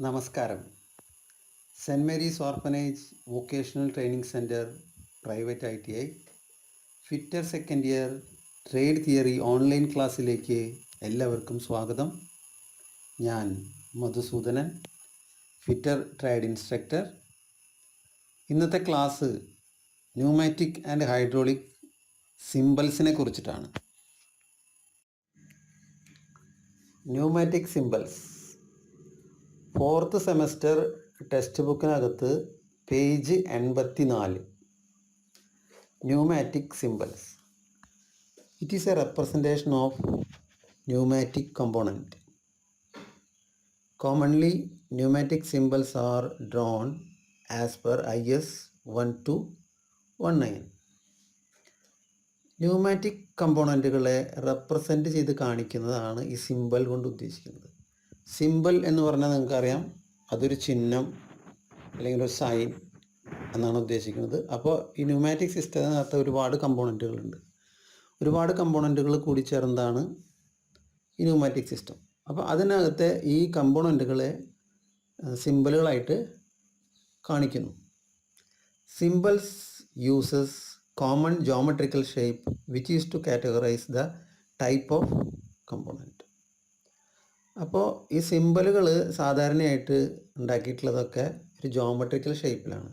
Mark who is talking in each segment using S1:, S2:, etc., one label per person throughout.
S1: നമസ്കാരം. Saint Mary's orphanage vocational training centre private ITI fitter second year trade theory online ക്ലാസ്സിലേക്ക് എല്ലാവർക്കും സ്വാഗതം. ഞാൻ മധുസൂദനൻ, ഫിറ്റർ ട്രേഡ് ഇൻസ്ട്രക്ടർ. ഇന്നത്തെ ക്ലാസ് ന്യൂമാറ്റിക് ആൻഡ് ഹൈഡ്രോളിക് സിംബൽസിനെ കുറിച്ചിട്ടാണ്. Pneumatic symbols 4th semester text ബുക്കിനകത്ത് page 84. Pneumatic symbols. It is a representation of pneumatic component. Commonly, pneumatic symbols are drawn as per IS 1219. ന്യൂമാറ്റിക് കമ്പോണൻറ്റുകളെ റെപ്രസെൻറ്റ് ചെയ്ത് കാണിക്കുന്നതാണ് ഈ symbol കൊണ്ട് ഉദ്ദേശിക്കുന്നത്. സിംബൽ എന്ന് പറഞ്ഞാൽ നിങ്ങൾക്കറിയാം, അതൊരു ചിഹ്നം അല്ലെങ്കിൽ ഒരു സൈൻ എന്നാണ് ഉദ്ദേശിക്കുന്നത്. അപ്പോൾ ഈ ന്യൂമാറ്റിക് സിസ്റ്റത്തിനകത്ത് ഒരുപാട് കമ്പോണൻറ്റുകളുണ്ട്. ഒരുപാട് കമ്പോണൻറ്റുകൾ കൂടി ചേർന്നതാണ് ഈ ന്യൂമാറ്റിക് സിസ്റ്റം. അപ്പോൾ അതിനകത്തെ ഈ കമ്പോണൻറ്റുകളെ സിംബലുകളായിട്ട് കാണിക്കുന്നു. Symbols uses common geometrical shape which is to categorize the type of component. അപ്പോൾ ഈ സിംബലുകൾ സാധാരണയായിട്ട് ഉണ്ടാക്കിയിട്ടുള്ളതൊക്കെ ഒരു ജോമെട്രിക്കൽ ഷേപ്പിലാണ്.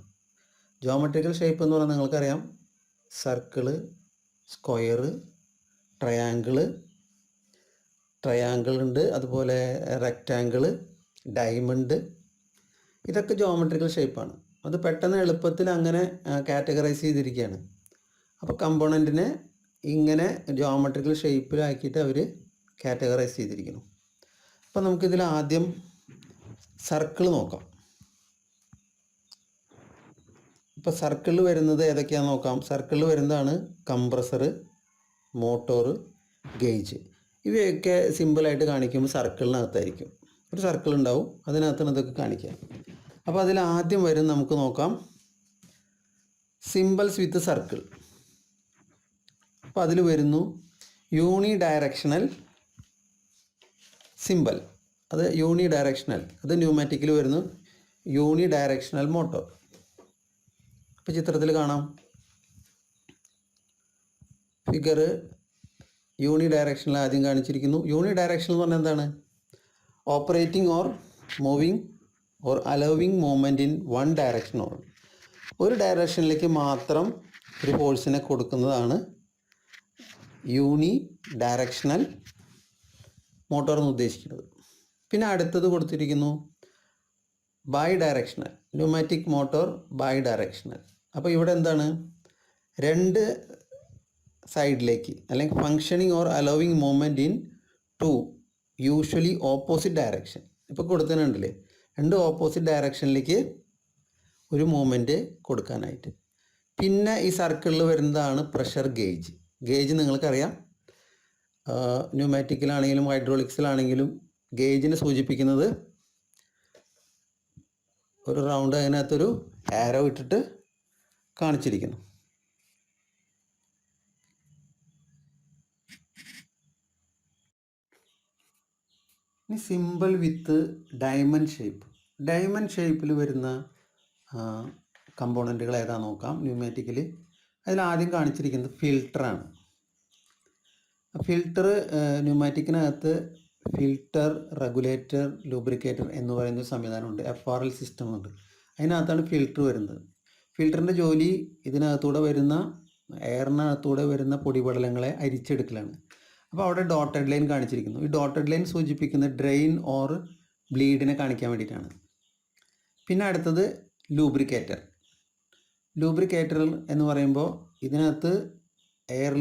S1: ജോമെട്രിക്കൽ ഷേപ്പ് എന്ന് പറഞ്ഞാൽ നിങ്ങൾക്കറിയാം, സർക്കിള്, സ്ക്വയറ്, ട്രയാങ്കിൾ ഉണ്ട്, അതുപോലെ റെക്റ്റാങ്കിള്, ഡയമണ്ട്, ഇതൊക്കെ ജോമെട്രിക്കൽ ഷേപ്പാണ്. അത് പെട്ടെന്ന് എളുപ്പത്തിൽ അങ്ങനെ കാറ്റഗറൈസ് ചെയ്തിരിക്കുകയാണ്. അപ്പോൾ കമ്പോണൻറ്റിനെ ഇങ്ങനെ ജോമെട്രിക്കൽ ഷേപ്പിലാക്കിയിട്ട് അവർ കാറ്റഗറൈസ് ചെയ്തിരിക്കുന്നു. അപ്പോൾ നമുക്കിതിൽ ആദ്യം സർക്കിൾ നോക്കാം. ഇപ്പോൾ സർക്കിളിൽ വരുന്നത് ഏതൊക്കെയാണെന്ന് നോക്കാം. സർക്കിളിൽ വരുന്നതാണ് കംപ്രസർ, മോട്ടോർ, ഗേജ്. ഇവയൊക്കെ സിമ്പിളായിട്ട് കാണിക്കുമ്പോൾ സർക്കിളിനകത്തായിരിക്കും. ഒരു സർക്കിൾ ഉണ്ടാവും, അതിനകത്താണ് ഇതൊക്കെ കാണിക്കുക. അപ്പോൾ അതിൽ ആദ്യം വരും നമുക്ക് നോക്കാം സിംബൽസ് വിത്ത് സർക്കിൾ. അപ്പോൾ അതിൽ വരുന്നു യൂണി ഡയറക്ഷണൽ സിംബൽ. അത് യൂണി ഡയറക്ഷണൽ, അത് ന്യൂമാറ്റിക്കിൽ വരുന്നു യൂണി ഡയറക്ഷണൽ മോട്ടോർ. ഇപ്പോൾ ചിത്രത്തിൽ കാണാം, ഫിഗർ യൂണി ഡയറക്ഷണൽ ആദ്യം കാണിച്ചിരിക്കുന്നു. യൂണി ഡയറക്ഷണൽ എന്ന് പറഞ്ഞാൽ എന്താണ്? Operating or moving or allowing movement in one direction or ഒരു ഡയറക്ഷനിലേക്ക് മാത്രം ഒരു ഫോഴ്സിനെ കൊടുക്കുന്നതാണ് യൂണി ഡയറക്ഷണൽ മോട്ടോർ എന്ന് ഉദ്ദേശിക്കുന്നത്. പിന്നെ അടുത്തത് കൊടുത്തിരിക്കുന്നു bidirectional pneumatic motor bidirectional. അപ്പോൾ ഇവിടെ എന്താണ്? രണ്ട് സൈഡിലേക്ക് അല്ലെങ്കിൽ functioning or allowing movement in two usually opposite direction. ഇപ്പോൾ കൊടുത്തിട്ടുണ്ടല്ലേ, രണ്ട് ഓപ്പോസിറ്റ് ഡയറക്ഷനിലേക്ക് ഒരു മൂവ്മെൻറ്റ് കൊടുക്കാനായിട്ട്. പിന്നെ ഈ സർക്കിളിൽ വരുന്നതാണ് പ്രഷർ ഗേജ്. ഗേജ് നിങ്ങൾക്കറിയാം, ന്യൂമാറ്റിക്കിലാണെങ്കിലും ഹൈഡ്രോളിക്സിലാണെങ്കിലും ഗേജിനെ സൂചിപ്പിക്കുന്നത് ഒരു റൗണ്ട്, അതിനകത്തൊരു ആരോ ഇട്ടിട്ട് കാണിച്ചിരിക്കുന്നു. ഇനി സിമ്പിൾ വിത്ത് ഡയമണ്ട് ഷേപ്പ്. ഡയമണ്ട് ഷേപ്പിൽ വരുന്ന കമ്പോണൻറ്റുകൾ ഏതാ നോക്കാം. ന്യൂമാറ്റിക്കിൽ അതിലാദ്യം കാണിച്ചിരിക്കുന്നത് ഫിൽട്ടറാണ്. ഫിൽട്ടർ ന്യൂമാറ്റിക്കിനകത്ത് ഫിൽട്ടർ, റെഗുലേറ്റർ, ലൂബ്രിക്കേറ്റർ എന്ന് പറയുന്ന ഒരു സംവിധാനമുണ്ട്. FRL സിസ്റ്റം ഉണ്ട്. അതിനകത്താണ് ഫിൽട്ടർ വരുന്നത്. ഫിൽട്ടറിൻ്റെ ജോലി ഇതിനകത്തൂടെ വരുന്ന എയറിനകത്തൂടെ വരുന്ന പൊടിപടലങ്ങളെ അരിച്ചെടുക്കലാണ്. അപ്പോൾ അവിടെ ഡോട്ടഡ് ലൈൻ കാണിച്ചിരിക്കുന്നു. ഈ ഡോട്ടഡ് ലൈൻ സൂചിപ്പിക്കുന്ന ഡ്രെയിൻ ഓർ ബ്ലീഡിനെ കാണിക്കാൻ വേണ്ടിയിട്ടാണ്. പിന്നെ അടുത്തത് ലൂബ്രിക്കേറ്റർ. ലൂബ്രിക്കേറ്റർ എന്ന് പറയുമ്പോൾ ഇതിനകത്ത് എയർ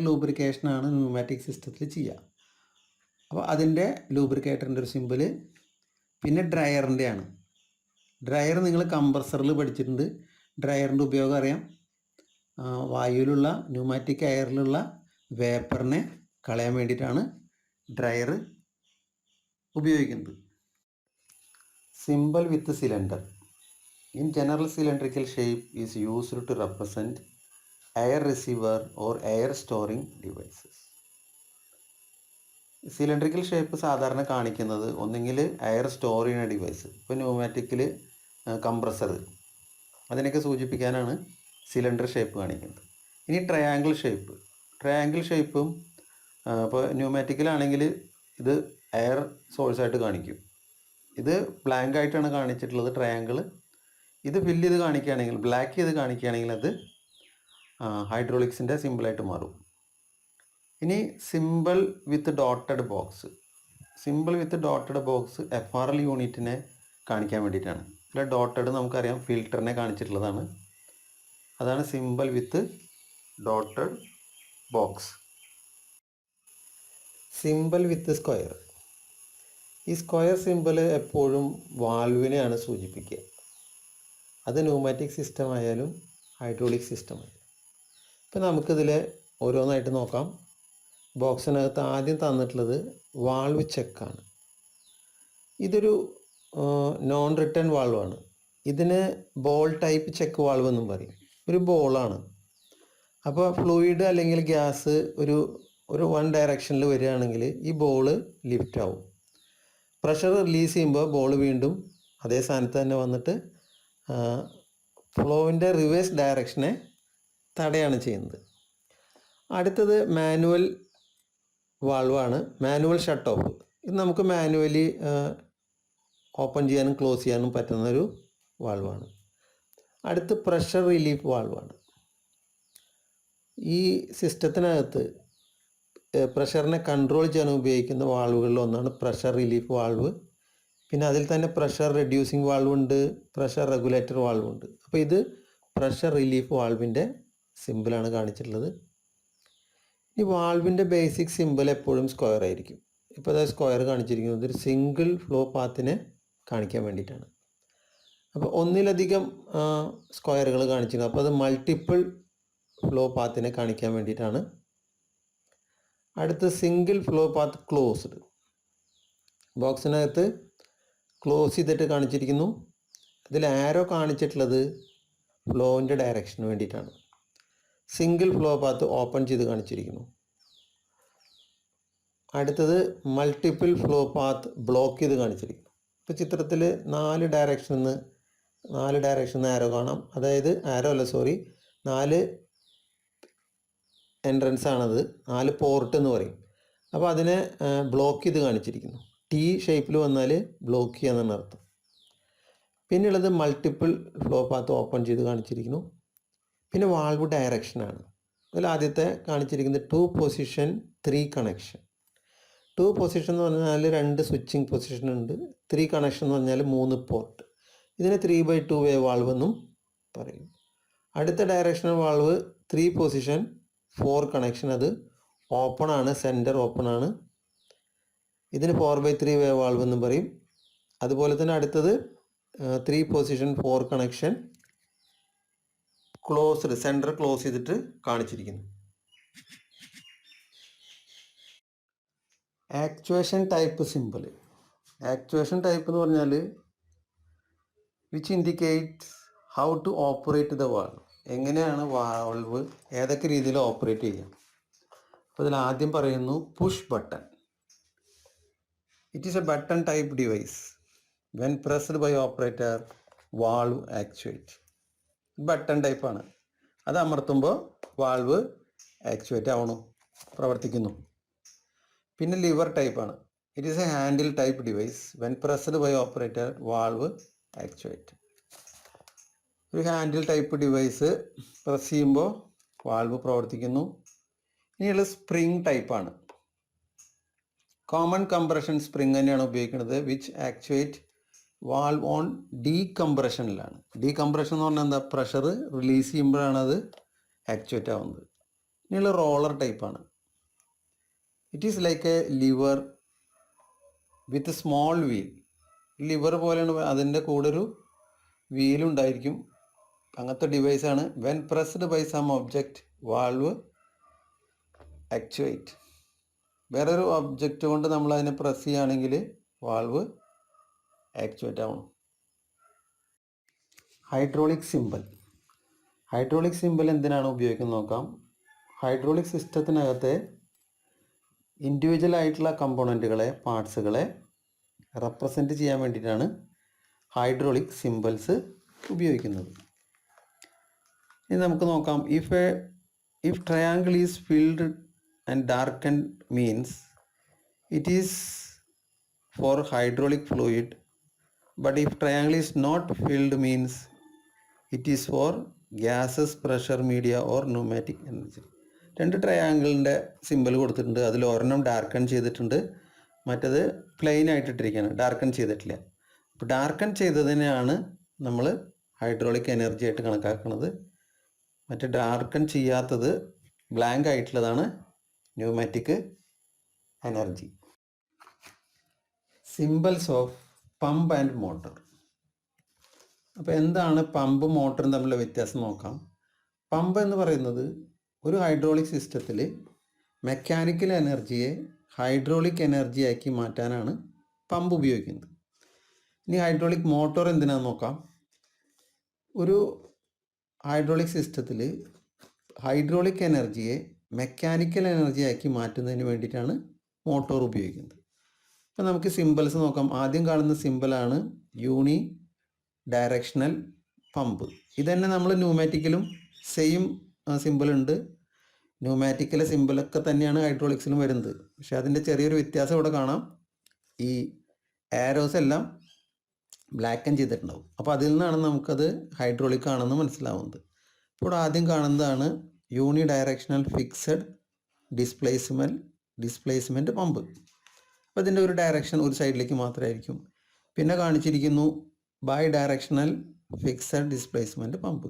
S1: ലൂബ്രിക്കേഷനാണ് ന്യൂമാറ്റിക് സിസ്റ്റത്തിൽ ചെയ്യുക. അപ്പോൾ അതിൻ്റെ ലൂബ്രിക്കേറ്ററിൻ്റെ ഒരു സിമ്പിൾ. പിന്നെ ഡ്രയറിൻ്റെയാണ്. ഡ്രയർ നിങ്ങൾ കംപ്രസറിൽ പഠിച്ചിട്ടുണ്ട്. ഡ്രയറിൻ്റെ ഉപയോഗം അറിയാം. വായുവിലുള്ള ന്യൂമാറ്റിക് എയറിലുള്ള വേപ്പറിനെ കളയാൻ വേണ്ടിയിട്ടാണ് ഡ്രയർ ഉപയോഗിക്കുന്നത്. Simple with cylinder. In general cylindrical shape is used to represent air receiver or air storing devices. Cylindrical shape സാധാരണ കാണിക്കുന്നത് ഒന്നെങ്കിൽ എയർ സ്റ്റോർ ചെയ്യുന്ന ഡിവൈസ്, ഇപ്പോൾ ന്യൂമാറ്റിക്കിൽ കംപ്രസർ, അതിനൊക്കെ സൂചിപ്പിക്കാനാണ് സിലിണ്ടർ ഷേപ്പ് കാണിക്കുന്നത്. ഇനി ട്രയാങ്കിൾ ഷേപ്പും ഇപ്പോൾ ന്യൂമാറ്റിക്കിലാണെങ്കിൽ ഇത് എയർ സോഴ്സായിട്ട് കാണിക്കും. ഇത് ബ്ലാങ്ക് ആയിട്ടാണ് കാണിച്ചിട്ടുള്ളത് ട്രയാങ്കിൾ. ഇത് ഫില്ല് ചെയ്ത് കാണിക്കുകയാണെങ്കിൽ, ബ്ലാക്ക് ചെയ്ത് കാണിക്കുകയാണെങ്കിൽ അത് ഹൈഡ്രോളിക്സിൻ്റെ സിമ്പിളായിട്ട് മാറും. ഇനി സിമ്പിൾ വിത്ത് ഡോട്ടഡ് ബോക്സ്. സിമ്പിൾ വിത്ത് ഡോട്ടഡ് ബോക്സ് FRL യൂണിറ്റിനെ കാണിക്കാൻ വേണ്ടിയിട്ടാണ്. ഇതിൽ ഡോട്ടഡ് നമുക്കറിയാം ഫിൽറ്ററിനെ കാണിച്ചിട്ടുള്ളതാണ്. അതാണ് സിമ്പിൾ വിത്ത് ഡോട്ടഡ് ബോക്സ്. സിമ്പിൾ വിത്ത് സ്ക്വയർ. ഈ സ്ക്വയർ സിമ്പിൾ എപ്പോഴും വാൽവിനെയാണ് സൂചിപ്പിക്കുക. അത് ന്യൂമാറ്റിക് സിസ്റ്റം ആയാലും ഹൈഡ്രോളിക് സിസ്റ്റം ആയാലും. ഇപ്പം നമുക്കിതിൽ ഓരോന്നായിട്ട് നോക്കാം. ബോക്സിനകത്ത് ആദ്യം തന്നിട്ടുള്ളത് വാൾവ് ചെക്കാണ്. ഇതൊരു നോൺ റിട്ടേൺ വാൾവാണ്. ഇതിന് ബോൾ ടൈപ്പ് ചെക്ക് വാൾവ് എന്നും പറയും. ഒരു ബോളാണ്. അപ്പോൾ ഫ്ലൂയിഡ് അല്ലെങ്കിൽ ഗ്യാസ് ഒരു വൺ ഡയറക്ഷനിൽ വരികയാണെങ്കിൽ ഈ ബോള് ലിഫ്റ്റ് ആവും. പ്രഷർ റിലീസ് ചെയ്യുമ്പോൾ ബോൾ വീണ്ടും അതേ സ്ഥാനത്ത് തന്നെ വന്നിട്ട് ഫ്ലോവിൻ്റെ റിവേഴ്സ് ഡയറക്ഷനെ തടയാണ് ചെയ്യുന്നത്. അടുത്തത് മാനുവൽ വാൾവാണ്, മാനുവൽ ഷട്ട് ഓഫ്. ഇത് നമുക്ക് മാനുവലി ഓപ്പൺ ചെയ്യാനും ക്ലോസ് ചെയ്യാനും പറ്റുന്നൊരു വാൾവാണ്. അടുത്ത് പ്രഷർ റിലീഫ് വാൾവാണ്. ഈ സിസ്റ്റത്തിനകത്ത് പ്രഷറിനെ കൺട്രോൾ ചെയ്യാൻ ഉപയോഗിക്കുന്ന വാൾവുകളിൽ ഒന്നാണ് പ്രഷർ റിലീഫ് വാൾവ്. പിന്നെ അതിൽ തന്നെ പ്രഷർ റെഡ്യൂസിങ് വാൾവ് ഉണ്ട്, പ്രഷർ റെഗുലേറ്റർ വാൾവ് ഉണ്ട്. അപ്പോൾ ഇത് പ്രഷർ റിലീഫ് വാൾവിൻ്റെ സിമ്പിളാണ് കാണിച്ചിട്ടുള്ളത്. ഈ വാൾവിൻ്റെ ബേസിക് സിമ്പിൾ എപ്പോഴും സ്ക്വയർ ആയിരിക്കും. ഇപ്പോൾ അത് സ്ക്വയർ കാണിച്ചിരിക്കുന്നത് ഒരു സിംഗിൾ ഫ്ലോ പാത്തിനെ കാണിക്കാൻ വേണ്ടിയിട്ടാണ്. അപ്പോൾ ഒന്നിലധികം സ്ക്വയറുകൾ കാണിച്ചിരുന്നു. അപ്പോൾ അത് മൾട്ടിപ്പിൾ ഫ്ലോ പാത്തിനെ കാണിക്കാൻ വേണ്ടിയിട്ടാണ്. അടുത്ത് സിംഗിൾ ഫ്ലോ പാത്ത് ക്ലോസ്ഡ്. ബോക്സിനകത്ത് ക്ലോസ് ചെയ്തിട്ട് കാണിച്ചിരിക്കുന്നു. ഇതിൽ ആരോ കാണിച്ചിട്ടുള്ളത് ഫ്ലോവിൻ്റെ ഡയറക്ഷന് വേണ്ടിയിട്ടാണ്. സിംഗിൾ ഫ്ലോ പാത്ത് ഓപ്പൺ ചെയ്ത് കാണിച്ചിരിക്കുന്നു. അടുത്തത് മൾട്ടിപ്പിൾ ഫ്ലോ പാത്ത് ബ്ലോക്ക് ചെയ്ത് കാണിച്ചിരിക്കുന്നു. ഇപ്പോൾ ചിത്രത്തിൽ 4 ഡയറക്ഷനിൽ ആരോ കാണാം. അതായത് ആരോ അല്ല, 4 എൻട്രൻസ് ആണത്, 4 പോർട്ട് എന്ന് പറയും. അപ്പോൾ അതിനെ ബ്ലോക്ക് ചെയ്ത് കാണിച്ചിരിക്കുന്നു. T ഷേപ്പിൽ വന്നാൽ ബ്ലോക്ക് ചെയ്യാന്നാണ് അർത്ഥം. പിന്നെയുള്ളത് മൾട്ടിപ്പിൾ ഫ്ലോ പാത്ത് ഓപ്പൺ ചെയ്ത് കാണിച്ചിരിക്കുന്നു. പിന്നെ വാൾവ് ഡയറക്ഷനാണ്. അതിൽ ആദ്യത്തെ കാണിച്ചിരിക്കുന്നത് 2 പൊസിഷൻ 3 കണക്ഷൻ. 2 പൊസിഷൻ എന്ന് പറഞ്ഞാൽ 2 സ്വിച്ചിങ് പൊസിഷൻ ഉണ്ട്. 3 കണക്ഷൻ എന്ന് പറഞ്ഞാൽ 3 പോർട്ട്. ഇതിനെ 3/2 വേ വാൾവ് എന്നും പറയും. അടുത്ത ഡയറക്ഷണൽ വാൾവ് 3 പൊസിഷൻ 4 കണക്ഷൻ. അത് ഓപ്പൺ ആണ്, സെൻറ്റർ ഓപ്പൺ ആണ്. ഇതിന് 4/3 വേ വാൾവ് എന്നും പറയും. അതുപോലെ തന്നെ അടുത്തത് 3 position 4 connection closed, centre close ചെയ്തിട്ട് കാണിച്ചിരിക്കുന്നു. Actuation type symbol. Actuation type എന്ന് പറഞ്ഞാൽ which indicates how to operate the valve. എങ്ങനെയാണ് വാൾവ് ഏതൊക്കെ രീതിയിൽ ഓപ്പറേറ്റ് ചെയ്യാം. അപ്പോൾ ഇതിൽ ആദ്യം പറയുന്നു push button. It is a button type device. When pressed by operator valve actuate. Button ടൈപ്പാണ്. അത് അമർത്തുമ്പോൾ വാൾവ് ആക്ച്വേറ്റ് ആവണു, പ്രവർത്തിക്കുന്നു. പിന്നെ ലിവർ ടൈപ്പാണ്. It is a handle type device. When pressed by operator valve actuate. ഒരു ഹാൻഡിൽ ടൈപ്പ് ഡിവൈസ് പ്രസ് ചെയ്യുമ്പോൾ valve പ്രവർത്തിക്കുന്നു. ഇനിയുള്ള സ്പ്രിങ് ടൈപ്പാണ്. കോമൺ കംപ്രഷൻ സ്പ്രിങ് തന്നെയാണ് ഉപയോഗിക്കുന്നത്. വിച്ച് ആക്ച്വേറ്റ് വാൾവ് ഓൺ ഡീകംപ്രഷനിലാണ്. ഡീകംപ്രഷൻ എന്ന് പറഞ്ഞാൽ എന്താ, പ്രഷർ റിലീസ് ചെയ്യുമ്പോഴാണ് അത് ആക്ച്വേറ്റ് ആവുന്നത്. ഇനിയുള്ള റോളർ ടൈപ്പാണ്. It is like a lever with small wheel. Lever പോലെയാണ്, അതിൻ്റെ കൂടെ ഒരു വീലുണ്ടായിരിക്കും. അങ്ങനത്തെ ഡിവൈസാണ്. When pressed by some object valve actuate. വേറൊരു ഒബ്ജക്റ്റ് കൊണ്ട് നമ്മൾ അതിനെ പ്രസ് ചെയ്യുകയാണെങ്കിൽ വാൾവ് ആക്ച്വേറ്റ് ആവണം. Hydraulic symbol. ഹൈഡ്രോളിക് സിമ്പിൾ എന്തിനാണ് ഉപയോഗിക്കുന്നത് നോക്കാം. ഹൈഡ്രോളിക് സിസ്റ്റത്തിനകത്തെ ഇൻഡിവിജ്വൽ ആയിട്ടുള്ള കമ്പോണൻറ്റുകളെ, പാർട്സുകളെ റെപ്രസെൻറ്റ് ചെയ്യാൻ വേണ്ടിയിട്ടാണ് ഹൈഡ്രോളിക് സിംബൽസ് ഉപയോഗിക്കുന്നത്. ഇനി നമുക്ക് നോക്കാം. If triangle is filled and darkened means it is for hydraulic fluid, but if triangle is not filled means it is for gases, pressure, media or pneumatic energy. രണ്ട് ട്രയാങ്കിളിൻ്റെ simple കൊടുത്തിട്ടുണ്ട്. അതിൽ ഒരെണ്ണം darken ചെയ്തിട്ടുണ്ട്, മറ്റത് പ്ലെയിൻ ആയിട്ടിട്ടിരിക്കുകയാണ്, ഡാർക്കൺ ചെയ്തിട്ടില്ല. അപ്പോൾ darken ചെയ്തതിനെയാണ് നമ്മൾ ഹൈഡ്രോളിക് എനർജി ആയിട്ട് കണക്കാക്കുന്നത്. മറ്റേ ഡാർക്കൺ ചെയ്യാത്തത്, ബ്ലാങ്ക് ആയിട്ടുള്ളതാണ് pneumatic energy. Symbols of pump and motor. അപ്പോൾ എന്താണ് പമ്പും മോട്ടറും തമ്മിലുള്ള വ്യത്യാസം നോക്കാം. പമ്പ് എന്ന് പറയുന്നത് ഒരു ഹൈഡ്രോളിക് സിസ്റ്റത്തിൽ മെക്കാനിക്കൽ എനർജിയെ ഹൈഡ്രോളിക് എനർജിയാക്കി മാറ്റാനാണ് പമ്പ് ഉപയോഗിക്കുന്നത്. ഇനി ഹൈഡ്രോളിക് മോട്ടോർ എന്തിനാണെന്ന് നോക്കാം. ഒരു ഹൈഡ്രോളിക് സിസ്റ്റത്തിൽ ഹൈഡ്രോളിക് എനർജിയെ മെക്കാനിക്കൽ എനർജിയാക്കി മാറ്റുന്നതിന് വേണ്ടിയിട്ടാണ് മോട്ടോർ ഉപയോഗിക്കുന്നത്. അപ്പോൾ നമുക്ക് സിമ്പിൾസ് നോക്കാം. ആദ്യം കാണുന്ന സിമ്പിളാണ് യൂണി ഡയറക്ഷണൽ പമ്പ്. ഇതന്നെ നമ്മൾ ന്യൂമാറ്റിക്കലും സെയിം സിമ്പിൾ ഉണ്ട്. ന്യൂമാറ്റിക്കലെ സിമ്പിളൊക്കെ തന്നെയാണ് ഹൈഡ്രോളിക്സിലും വരുന്നത്. പക്ഷേ അതിൻ്റെ ചെറിയൊരു വ്യത്യാസം ഇവിടെ കാണാം. ഈ ആരോസ് എല്ലാം ബ്ലാക്ക് ആൻഡ് ചെയ്തിട്ടുണ്ടാവും. അപ്പോൾ അതിൽ നിന്നാണ് നമുക്കത് ഹൈഡ്രോളിക് ആണെന്ന് മനസ്സിലാവുന്നത്. ഇപ്പോൾ ആദ്യം കാണുന്നതാണ് unidirectional fixed displacement pump. അപ്പോൾ ഇതിൻ്റെ ഒരു ഡയറക്ഷൻ ഒരു സൈഡിലേക്ക് മാത്രമായിരിക്കും. പിന്നെ കാണിച്ചിരിക്കുന്നു bidirectional fixed displacement pump.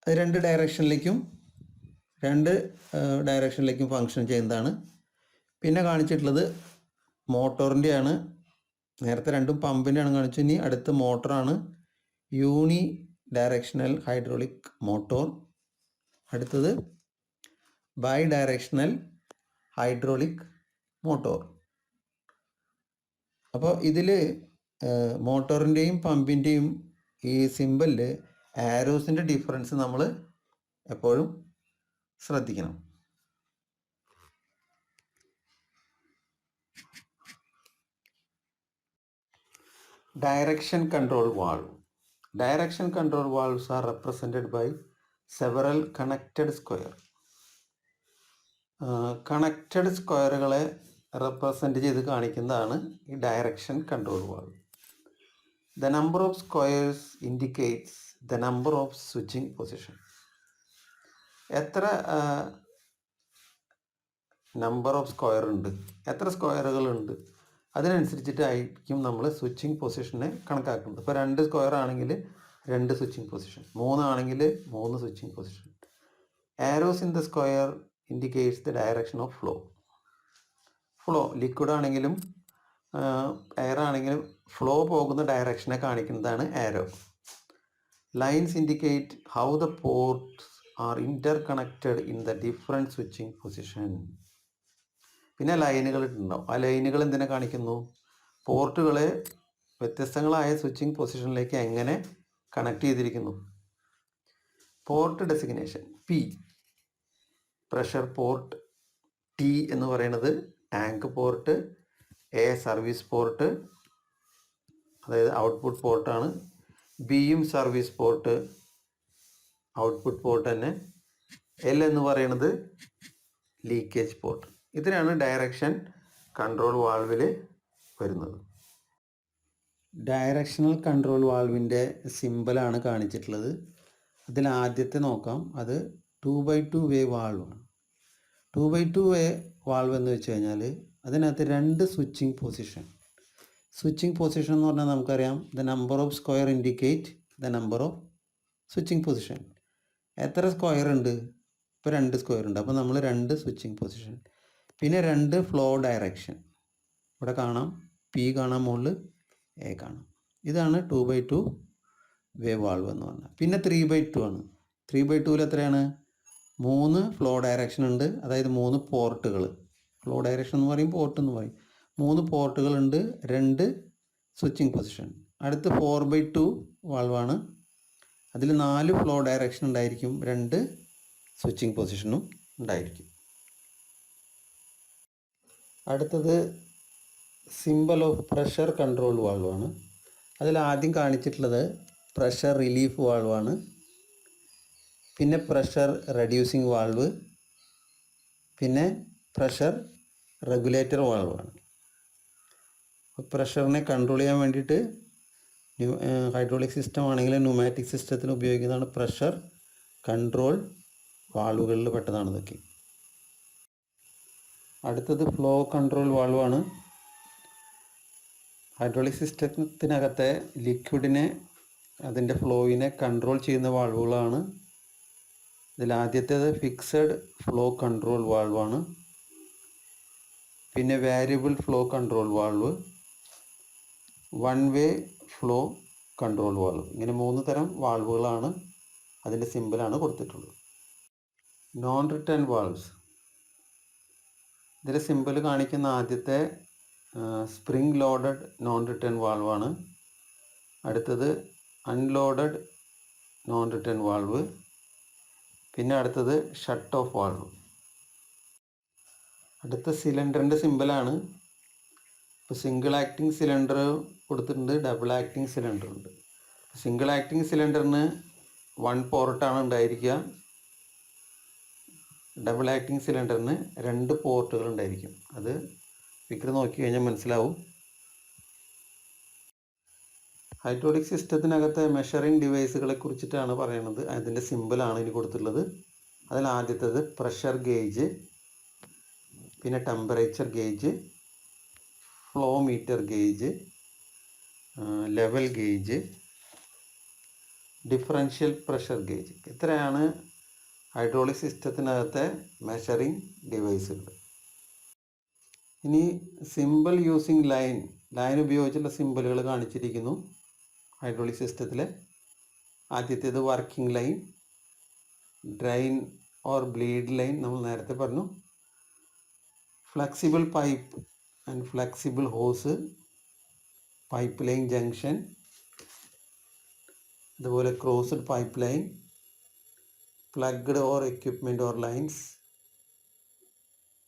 S1: അത് രണ്ട് ഡയറക്ഷനിലേക്കും ഫങ്ഷൻ ചെയ്യുന്നതാണ്. പിന്നെ കാണിച്ചിട്ടുള്ളത് മോട്ടോറിൻ്റെയാണ്. നേരത്തെ രണ്ടും പമ്പിൻ്റെയാണ് കാണിച്ചു. ഇനി അടുത്ത മോട്ടറാണ് യൂണി ഡയറക്ഷണൽ ഹൈഡ്രോളിക് മോട്ടോർ. അടുത്തത് ബൈ ഡയറക്ഷണൽ ഹൈഡ്രോളിക് മോട്ടോർ. അപ്പോൾ ഇതിൽ മോട്ടോറിൻ്റെയും പമ്പിൻ്റെയും ഈ സിമ്പലിൽ ആരോസിൻ്റെ ഡിഫറൻസ് നമ്മൾ എപ്പോഴും ശ്രദ്ധിക്കണം. Direction control valve. Direction control valves are represented by several connected square. Connected സ്ക്വയറുകളെ റെപ്രസെൻറ്റ് ചെയ്ത് കാണിക്കുന്നതാണ് ഈ direction control valve. The number of squares indicates the number of switching position. എത്ര നമ്പർ ഓഫ് സ്ക്വയർ ഉണ്ട്, എത്ര സ്ക്വയറുകളുണ്ട്, അതിനനുസരിച്ചിട്ടായിരിക്കും നമ്മൾ സ്വിച്ചിങ് പൊസിഷനെ കണക്കാക്കുന്നത്. ഇപ്പോൾ 2 സ്ക്വയർ ആണെങ്കിൽ 2 സ്വിച്ചിങ് പൊസിഷൻ, 3 ആണെങ്കിൽ 3 switching position. Arrows in the square indicates the direction of flow. Liquid ആണെങ്കിലും air ആണെങ്കിലും ഫ്ലോ പോകുന്ന ഡയറക്ഷനെ കാണിക്കുന്നതാണ് arrow. Lines indicate how the ports are interconnected in the different switching position. പിന്നെ ലൈനുകൾ ഉണ്ടാവും. ആ ലൈനുകൾ എന്തിനെ കാണിക്കുന്നു? പോർട്ടുകളെ വ്യത്യസ്തങ്ങളായ സ്വിച്ചിങ് പൊസിഷനിലേക്ക് എങ്ങനെ കണക്ട് ചെയ്തിരിക്കുന്നു. Port designation P pressure port, T എന്ന് പറയുന്നത് tank port, A service port അതായത് ഔട്ട്പുട്ട് പോർട്ടാണ്, ബിയും സർവീസ് പോർട്ട് ഔട്ട്പുട്ട് പോർട്ട് തന്നെ, എൽ എന്ന് പറയുന്നത് ലീക്കേജ് പോർട്ട്. ഇതിനാണ് ഡയറക്ഷൻ കൺട്രോൾ വാൾവിൽ വരുന്നത്. ഡയറക്ഷണൽ കൺട്രോൾ വാൾവിൻ്റെ സിമ്പലാണ് കാണിച്ചിട്ടുള്ളത്. അതിൽ ആദ്യത്തെ നോക്കാം. അത് 2x2 വേ വാൾവാണ്. 2x2 വേ വാൾവ് എന്ന് വെച്ച് കഴിഞ്ഞാൽ അതിനകത്ത് 2 സ്വിച്ചിങ് പൊസിഷൻ എന്ന് പറഞ്ഞാൽ നമുക്കറിയാം the number of square indicate the number of switching position. എത്ര സ്ക്വയർ ഉണ്ട്? ഇപ്പോൾ 2 സ്ക്വയർ ഉണ്ട്, അപ്പോൾ നമ്മൾ 2 സ്വിച്ചിങ് പൊസിഷൻ. പിന്നെ 2 ഫ്ലോ ഡയറക്ഷൻ ഇവിടെ കാണാം, പി കാണാം, മുകളിൽ എ കാണാം. ഇതാണ് 2x2 വേ വാൾവ് എന്ന് പറഞ്ഞാൽ. പിന്നെ 3x2 ആണ്. 3x2 എത്രയാണ്? 3 ഫ്ലോ ഡയറക്ഷൻ ഉണ്ട്, അതായത് 3 പോർട്ടുകൾ. ഫ്ലോ ഡയറക്ഷൻ എന്ന് പറയും, പോർട്ട് എന്ന് പറയും. 3 പോർട്ടുകളുണ്ട്, 2 സ്വിച്ചിങ് പൊസിഷൻ. അടുത്ത് 4x2 വാൾവാണ്. അതിൽ 4 ഫ്ലോ ഡയറക്ഷൻ ഉണ്ടായിരിക്കും, 2 സ്വിച്ചിങ് പൊസിഷനും ഉണ്ടായിരിക്കും. അടുത്തത് സിമ്പൽ ഓഫ് പ്രഷർ കൺട്രോൾ വാൾവാണ്. അതിൽ ആദ്യം കാണിച്ചിട്ടുള്ളത് പ്രഷർ റിലീഫ് വാൾവാണ്, പിന്നെ പ്രഷർ റെഡ്യൂസിങ് വാൾവ്, പിന്നെ പ്രഷർ റെഗുലേറ്റർ വാൾവാണ്. പ്രഷറിനെ കൺട്രോൾ ചെയ്യാൻ വേണ്ടിയിട്ട് ഹൈഡ്രോളിക് സിസ്റ്റം ആണെങ്കിൽ ന്യൂമാറ്റിക് സിസ്റ്റത്തിൽ ഉപയോഗിക്കുന്നതാണ് പ്രഷർ കൺട്രോൾ വാൾവുകളിൽ പെട്ടതാണ് ഇതൊക്കെ. അടുത്തത് ഫ്ലോ കൺട്രോൾ വാൾവാണ്. ഹൈഡ്രോളിക് സിസ്റ്റത്തിനകത്തെ ലിക്വിഡിനെ, അതിൻ്റെ ഫ്ലോയിനെ കൺട്രോൾ ചെയ്യുന്ന വാൾവുകളാണ്. ഇതിൽ ആദ്യത്തേത് ഫിക്സഡ് ഫ്ലോ കൺട്രോൾ വാൾവാണ്, പിന്നെ variable flow control valve, one way flow control valve. ഇങ്ങനെ 3 തരം വാൾവുകളാണ്, അതിൻ്റെ സിമ്പിളാണ് കൊടുത്തിട്ടുള്ളത്. Non return valves. ഇതിൽ സിമ്പിൾ കാണിക്കുന്ന ആദ്യത്തെ സ്പ്രിംഗ് ലോഡഡ് നോൺ റിട്ടേൺ വാൾവാണ്. അടുത്തത് അൺലോഡഡ് നോൺ റിട്ടേൺ വാൾവ്, പിന്നെ അടുത്തത് ഷട്ട് ഓഫ് വാൾവ്. അടുത്ത സിലിണ്ടറിൻ്റെ സിമ്പിളാണ്. ഇപ്പോൾ സിംഗിൾ ആക്ടിങ് സിലിണ്ടർ കൊടുത്തിട്ടുണ്ട്, ഡബിൾ ആക്ടിങ് സിലിണ്ടർ ഉണ്ട്. സിംഗിൾ ആക്ടിങ് സിലിണ്ടറിന് 1 പോർട്ടാണ് ഉണ്ടായിരിക്കുക, ഡബിൾ ആക്ടിങ് സിലിണ്ടറിന് 2 പോർട്ടുകൾ ഉണ്ടായിരിക്കും. അത് ഫിഗർ നോക്കി കഴിഞ്ഞാൽ മനസ്സിലാവും. ഹൈഡ്രോളിക് സിസ്റ്റത്തിനകത്തെ മെഷറിംഗ് ഡിവൈസുകളെ കുറിച്ചിട്ടാണ് പറയുന്നത്. അതിൻ്റെ സിമ്പിളാണ് ഇനി കൊടുത്തിട്ടുള്ളത്. അതിൽ ആദ്യത്തേത് പ്രഷർ ഗേജ്, പിന്നെ temperature gauge, flow meter gauge, level gauge, differential pressure gauge. ഇത്രയാണ് ഹൈഡ്രോളിക് സിസ്റ്റത്തിനകത്തെ മെഷറിംഗ് ഡിവൈസുകൾ. ഇനി സിമ്പിൾ യൂസിങ് ലൈൻ ഉപയോഗിച്ചുള്ള സിമ്പിളുകൾ കാണിച്ചിരിക്കുന്നു ഹൈഡ്രോളിക് സിസ്റ്റത്തിലെ. ആദ്യത്തേത് working line, drain or bleed line നമ്മൾ നേരത്തെ പറഞ്ഞു, flexible pipe and flexible hose, pipe line junction, അതുപോലെ crossed pipe line, plugged or equipment or lines,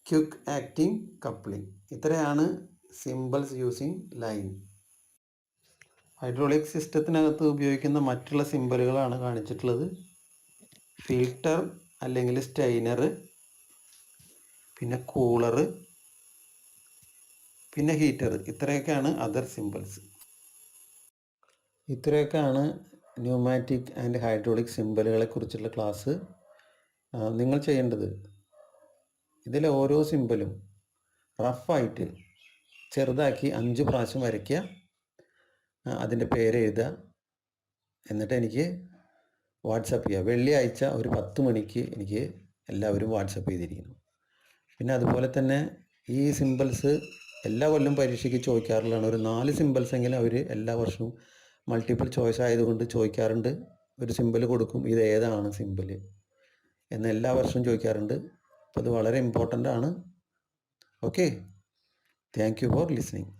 S1: quick acting coupling. ഇത്രയാണ് സിമ്പിൾസ് യൂസിങ് ലൈൻ. ഹൈഡ്രോളിക് സിസ്റ്റത്തിനകത്ത് ഉപയോഗിക്കുന്ന മറ്റുള്ള സിമ്പിളുകളാണ് കാണിച്ചിട്ടുള്ളത്. ഫിൽട്ടർ അല്ലെങ്കിൽ സ്റ്റെയിനർ, പിന്നെ കൂളർ, പിന്നെ ഹീറ്റർ. ഇത്രയൊക്കെയാണ് അതർ സിമ്പിൾസ്. ഇത്രയൊക്കെയാണ് ന്യൂമാറ്റിക് ആൻഡ് ഹൈഡ്രോളിക് സിമ്പിളുകളെ കുറിച്ചുള്ള ക്ലാസ്. നിങ്ങൾ ചെയ്യേണ്ടത് ഇതിലെ ഓരോ സിമ്പിളും റഫായിട്ട് ചെറുതാക്കി 5 പ്രാവശ്യം വരയ്ക്കുക, അതിൻ്റെ പേര് എഴുതുക, എന്നിട്ട് എനിക്ക് വാട്സപ്പ് ചെയ്യുക. വെള്ളിയാഴ്ച ഒരു 10 മണിക്ക് എനിക്ക് എല്ലാവരും വാട്സപ്പ് ചെയ്തിരിക്കുന്നു. പിന്നെ അതുപോലെ തന്നെ ഈ സിമ്പിൾസ് എല്ലാ കൊല്ലം പരീക്ഷയ്ക്ക് ചോദിക്കാറുള്ളതാണ്. ഒരു 4 സിമ്പിൾസ് എങ്കിലും അവർ എല്ലാ വർഷവും മൾട്ടിപ്പിൾ ചോയ്സ് ആയതുകൊണ്ട് ചോദിക്കാറുണ്ട്. ഒരു സിമ്പിൾ കൊടുക്കും, ഇത് ഏതാണ് സിമ്പിൾ എന്ന് എല്ലാ വർഷവും ചോദിക്കാറുണ്ട്. അപ്പോൾ അത് വളരെ ഇമ്പോർട്ടൻ്റ് ആണ്. Okay, thank you for listening.